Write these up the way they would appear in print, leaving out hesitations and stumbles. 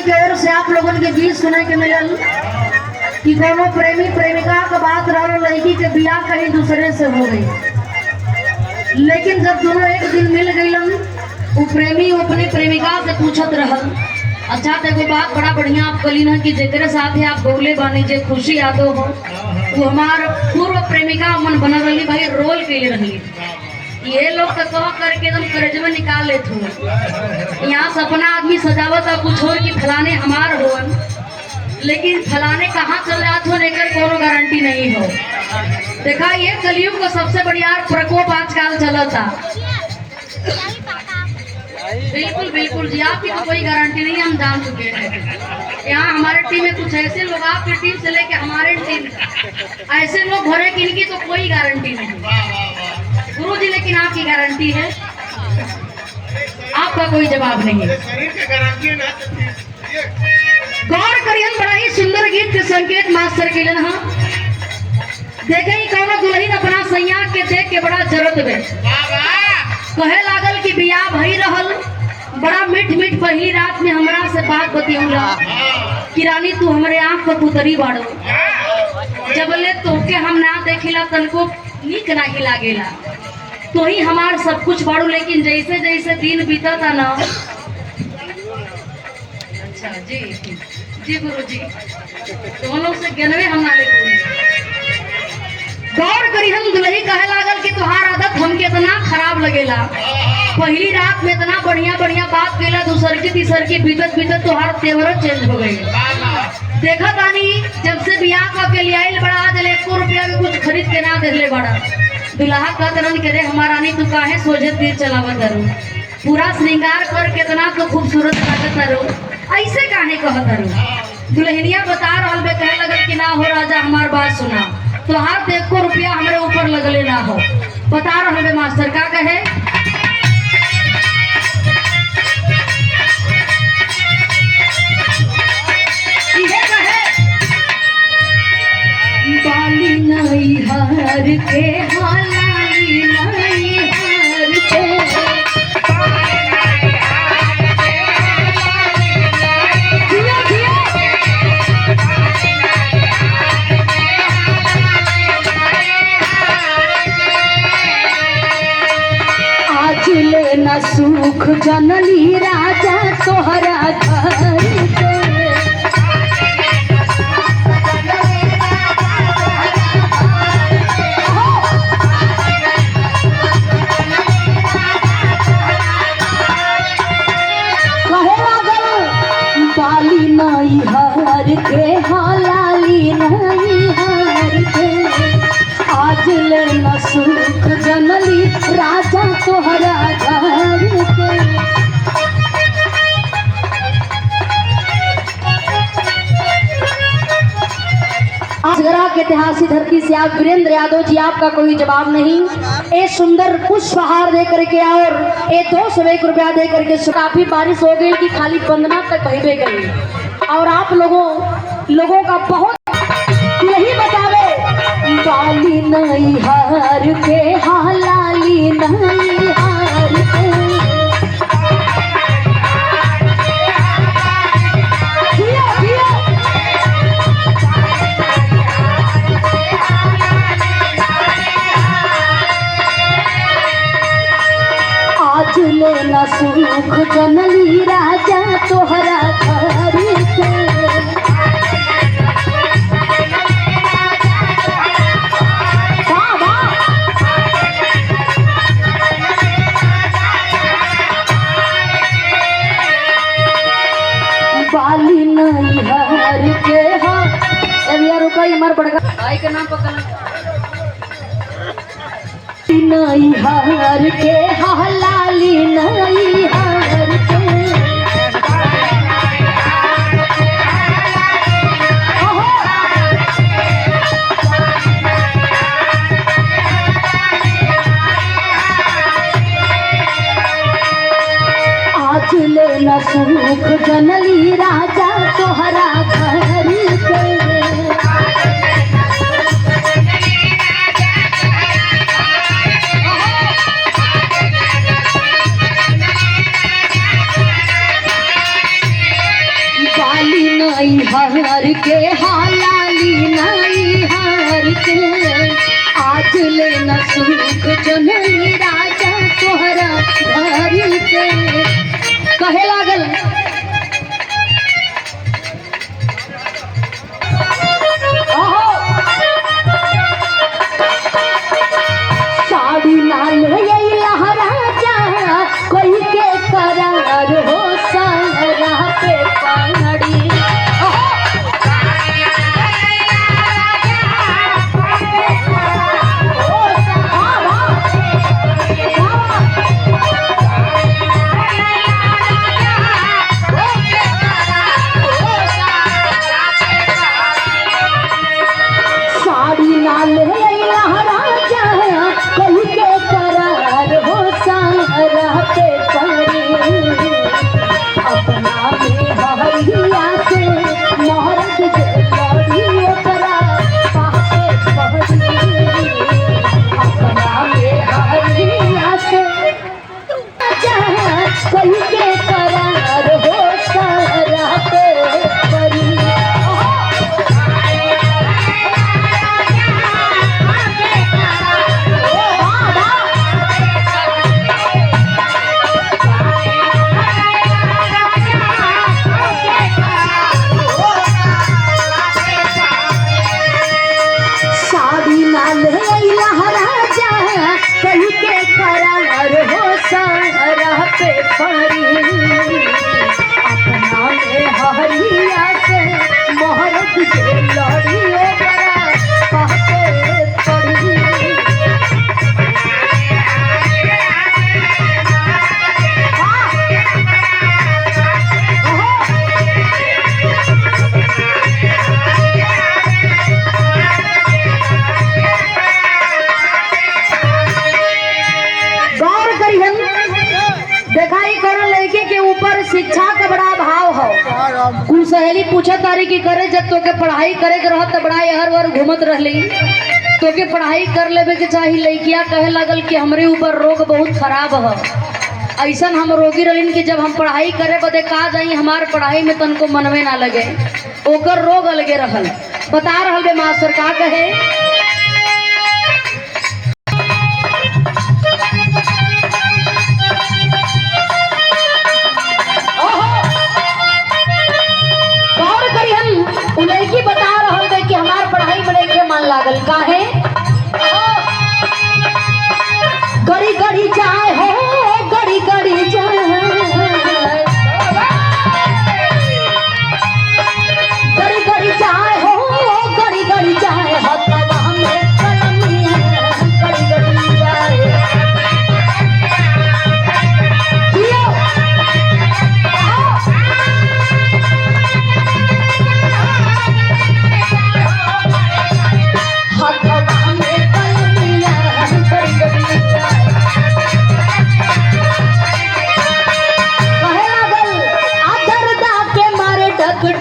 की ओर से आप लोगों के बीच सुने के मिलल कि कोनो प्रेमी प्रेमिका का बात रहा, लड़की के बियाह कहीं दूसरे से हो गई। लेकिन जब दोनों एक दिन मिल गईलन, वो प्रेमी अपनी प्रेमिका से पूछत रहल, अच्छा तो एगो बात बड़ा बढ़िया आप कली ना कि जेकरे साथ आप गौले बानी जे खुशी यादो हो, वो हमार पूर्व प्रेमिका मन बना रही भाई, रोल के लिए रही। ये लोग तो कह करके एकदम करेज में निकाल लेते हो, यहाँ सपना आदमी सजावत है कुछ और की फलाने हमार हो, लेकिन फलाने कहाँ चल जाते हो लेकर कोनो गारंटी नहीं हो। देखा ये कलयुग का सबसे बढ़िया प्रकोप आजकल चला था। बिल्कुल बिल्कुल जी, आपकी तो कोई गारंटी नहीं, हम जान चुके हैं। यहाँ हमारे टीम में कुछ ऐसे लोग, आपकी टीम से लेके हमारे टीम ऐसे लोग भरे कि इनकी तो कोई गारंटी नहीं गुरु जी, लेकिन आपकी गारंटी है, आपका कोई जवाब नहीं है। गौर करियन, बड़ा ही सुंदर गीत के संकेत मास्टर के लिए देखे ही कौन दुल्हन अपना सैया के देख के बड़ा जरूरत में कहे लागल कि बियाह भई रहल, बड़ा मीठ मीठ पहली रात में हमरा से बात बतियौला कि रानी तू हमरे आँख पर पुतरी बाड़ो, जबले तोके हम ना देखिला तनको नीक नहीं लागेला, तो ही हमार सब कुछ बाड़ू। लेकिन जैसे जैसे दिन बीता था ना, अच्छा जी जी गुरु जी, दोनों से ज्ञानवे हम ना ले गौर करी हम दुल्ही कहे लागल कि तुहार आदत हमके इतना खराब लगेला, पहली रात में इतना बढ़िया बढ़िया बात केला, दूसर की तीसर की बीतत बीतत तुहार तेवर चेंज हो गई। देखा तानी जब से बियाह करके ले आइल बड़ा, आज 1 रुपया में कुछ खरीद के ना देले बड़ा। दुल्हा का तरन करे हमारा नहीं तू काहे सोझे तीर चलावत करो, पूरा श्रृंगार कर कितना तो खूबसूरत लागत करो, ऐसे काहे कहत करो। दुल्हनिया बता रहल बे, कहे लगल कि ना हो राजा हमार बात सुना, तो हर 1 रुपया हमारे ऊपर लगले ना हो। बता रहे बे मास्टर का कहे, बाली नहीं हर के हालाई नहीं हर के, आज लेना सुख जनली राजा तोहरा घर के, नहीं हर के हालाली नहीं हर के, आज लेना सुख जनली राजा तोहरा घर के। आगरा के ऐतिहासिक धरती से आप वीरेंद्र यादव जी, आपका कोई जवाब नहीं। एक सुंदर पुष्पहार दे करके और एक 201 रुपया दे करके काफी बारिश हो गई कि खाली वंदना तक बहबे गई, और आप लोगों का बहुत यही बतावे, बाली नहीं हार के हालाली नहीं हार के, आज लेना सुख जनली राजा तोहरा घर के, बाली नहीं हर के हाँ रुका मर पड़ेगा भाई के नाम पकड़, नहीं हर के हलाली नहीं हर के, आज लेना सुख जनली राजा तोहरा घर के, कही के कहे लागल साड़ी लाल राजा कोई के करार हो सारा पे पहाड़ी शिक्षा का बड़ा अभाव हो। कुल सहेली पूछत तारी की करे जब तो के पढ़ाई करे के रहत बड़ा हर वर घूमत रहली तो के पढ़ाई कर लेवे के चाही। लड़किया कहे लगल कि हमरे ऊपर रोग बहुत खराब है। ऐसा हम रोगी रहन कि जब हम पढ़ाई करे बदे का जाई हमार पढ़ाई में तनको मनवे ना लगे ओकर रोग अलगे रहल। बता रहल बे मास्टर का कहे लड़की बता रहल है कि हमार पढ़ाई में नहीं मन लागल काहे गड़ी गड़ी जाए हो गड़ी गड़ी जाए गड़ी गड़ी जाए हो गड़ी गड़ी जाए हवा में कलमिया गड़ी गड़ी जाए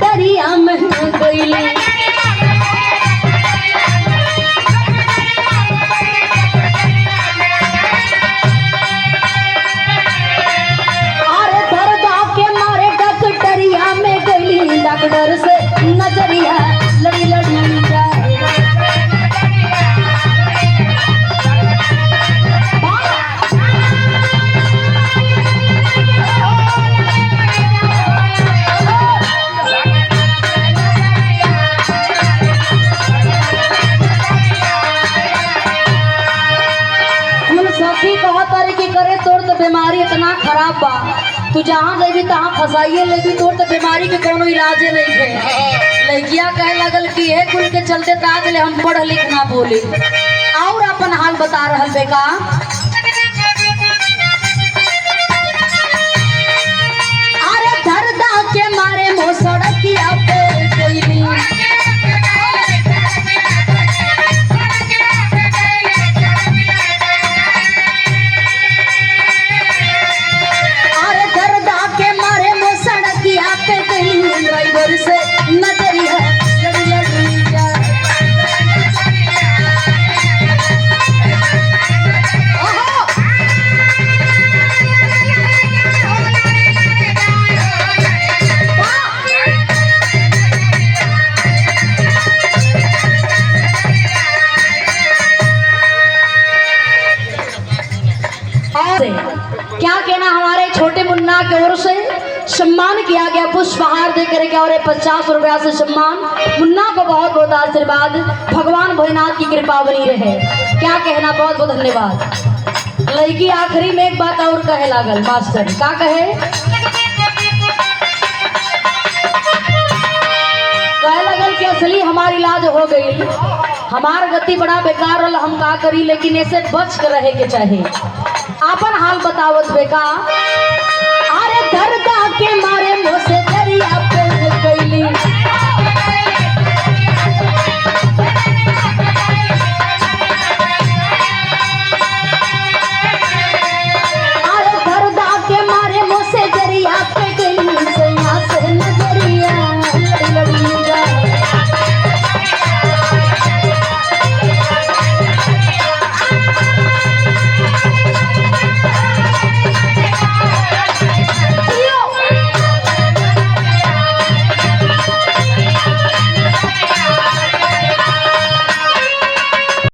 डरिया में गईली अरे दर्दा के मारे डरिया में गईली डॉक्टर से नजरिया लड़ी लड़ी जाए करे तोर तो बीमारी इतना खराब बा तू जहाँ गई तहाँ फसाइए लेगी तोर तो बीमारी के कोनो इलाजे नहीं है। लड़किया कहे लगल कि ये कुल के चलते ताज ले हम पढ़ लिख ना बोली और अपन हाल बता रहल बेका अरे दर्दा के मारे मो सड़किया पे कोई ड्राइवर से नजरिया लड़ी लड़ी जाए छोटे मुन्ना की ओर से सम्मान किया गया पुष्पहार दे करके और 50 रुपया से सम्मान। मुन्ना को बहुत बहुत आशीर्वाद, भगवान भोलेनाथ की कृपा बनी रहे। क्या कहना, बहुत बहुत धन्यवाद। लड़की आखिरी में एक बात और कहे लागल मास्टर, का कहे लगल कि असली हमारी इलाज हो गई, हमार गति बड़ा बेकार रहा, हम का करी, लेकिन ऐसे बच कर रहे के चाहे। आपन हाल बतावत बेका, अरे दर्द के मारे